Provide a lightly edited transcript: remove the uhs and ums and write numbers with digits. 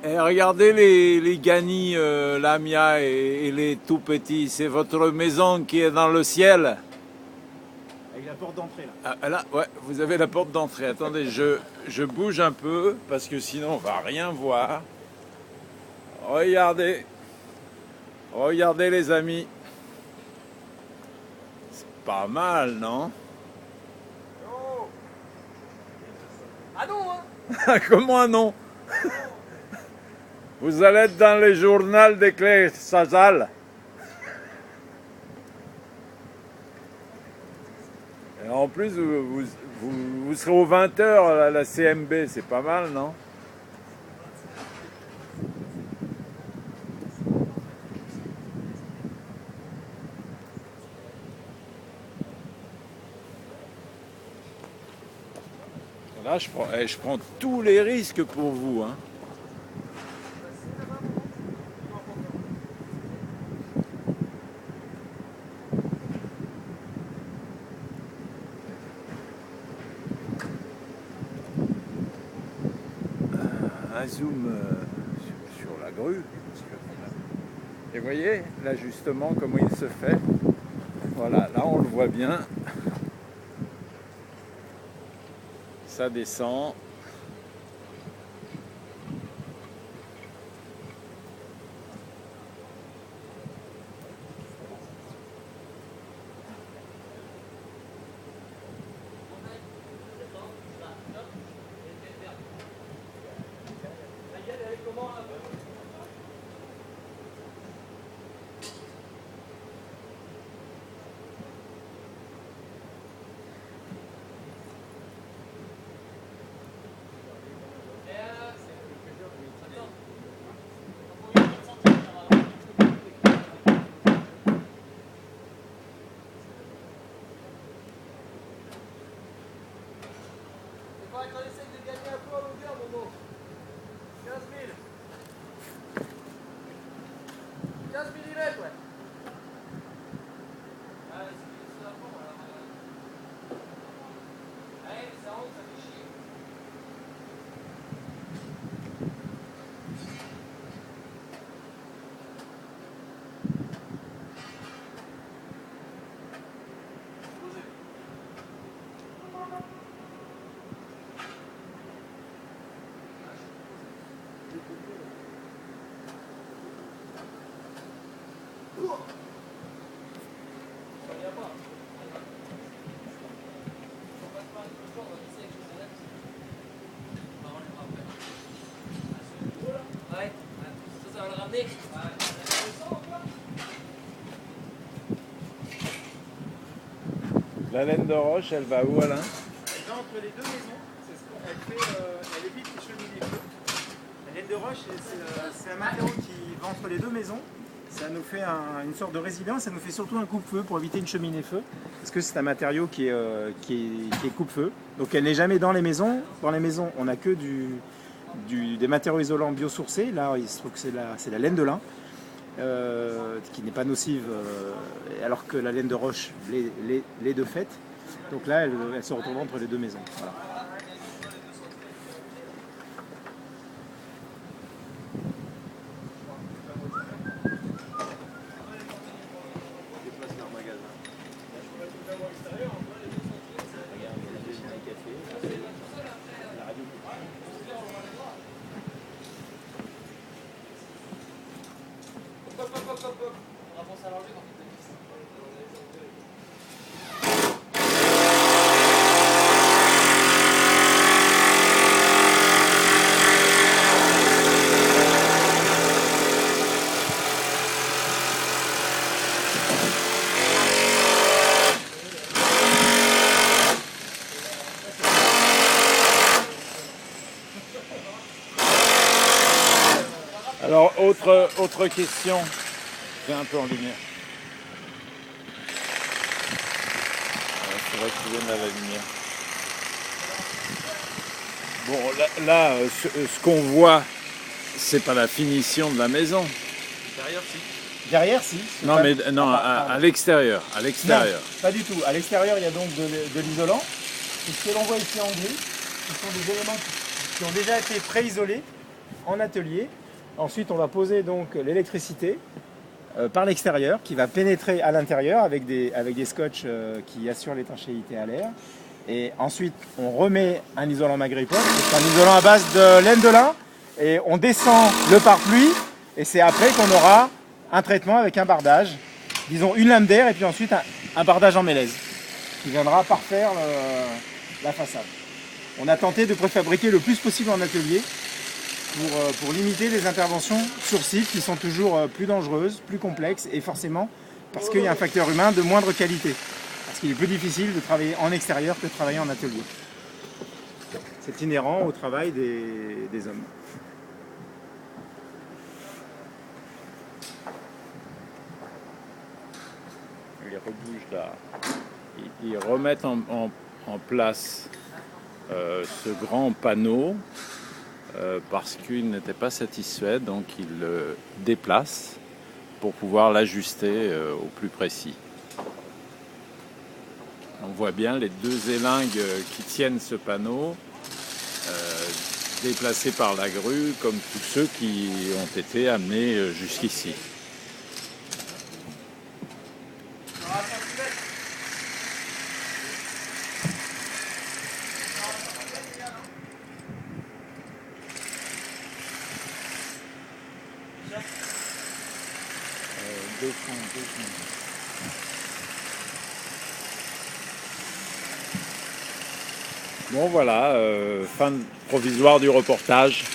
Et regardez les Gani, Lamia et les tout petits. C'est votre maison qui est dans le ciel. Avec la porte d'entrée là. Ah, là, ouais, vous avez la porte d'entrée. Attendez, je bouge un peu parce que sinon on va rien voir. Regardez. Regardez les amis. C'est pas mal, non? Oh. Ah non hein. Comment non? Vous allez être dans les journaux des Clés Sazal. Et en plus, vous serez aux 20h à la CMB, c'est pas mal, non? Là, je prends tous les risques pour vous, hein. Un zoom sur la grue. Et vous voyez l'ajustement, comment il se fait. Voilà, là on le voit bien. Ça descend. On essaye de gagner un peu à longueur, Momo. 15 000. 15 millimètres, ouais. Ah, c'est à fond, alors. Allez, ça rentre, ça fait chier. Ouais, ça va le ramener. La laine de roche, elle va où, Alain? Elle va entre les deux maisons. C'est ce qu'on elle fait. Elle évite les cheminées feux. La laine de roche, c'est un matériau qui va entre les deux maisons. Ça nous fait une sorte de résilience. Ça nous fait surtout un coupe-feu pour éviter une cheminée feu. Parce que c'est un matériau qui est coupe-feu. Donc elle n'est jamais dans les maisons. Dans les maisons, on n'a que des matériaux isolants biosourcés. Là, il se trouve que c'est la laine de lin. Qui n'est pas nocive, alors que la laine de roche l'est de fait. Donc là, elle se retrouve entre les deux maisons. Voilà. Alors, autre question. Fais un peu en lumière. Il faudrait que tu viennes à la lumière. Bon, là, ce qu'on voit, c'est pas la finition de la maison. Derrière, si. Derrière, si. Non, mais non, à l'extérieur. À l'extérieur. Non, pas du tout. À l'extérieur, il y a donc de l'isolant. Et ce que l'on voit ici en gris, ce sont des éléments qui ont déjà été pré-isolés en atelier. Ensuite, on va poser donc l'électricité par l'extérieur qui va pénétrer à l'intérieur avec des scotch qui assurent l'étanchéité à l'air. Et ensuite, on remet un isolant Magripox, c'est un isolant à base de laine de lin, et on descend le pare-pluie, et c'est après qu'on aura un traitement avec un bardage, disons une lame d'air, et puis ensuite un bardage en mélèze, qui viendra parfaire la façade. On a tenté de préfabriquer le plus possible en atelier, pour limiter les interventions sur site, qui sont toujours plus dangereuses, plus complexes, et forcément, parce qu'il y a un facteur humain de moindre qualité. Parce qu'il est plus difficile de travailler en extérieur que de travailler en atelier. C'est inhérent au travail des hommes. Ils rebougent là. Ils remettent en place ce grand panneau parce qu'ils n'étaient pas satisfaits, donc ils le déplacent pour pouvoir l'ajuster au plus précis. On voit bien les deux élingues qui tiennent ce panneau déplacés par la grue, comme tous ceux qui ont été amenés jusqu'ici. Bon voilà, fin provisoire du reportage.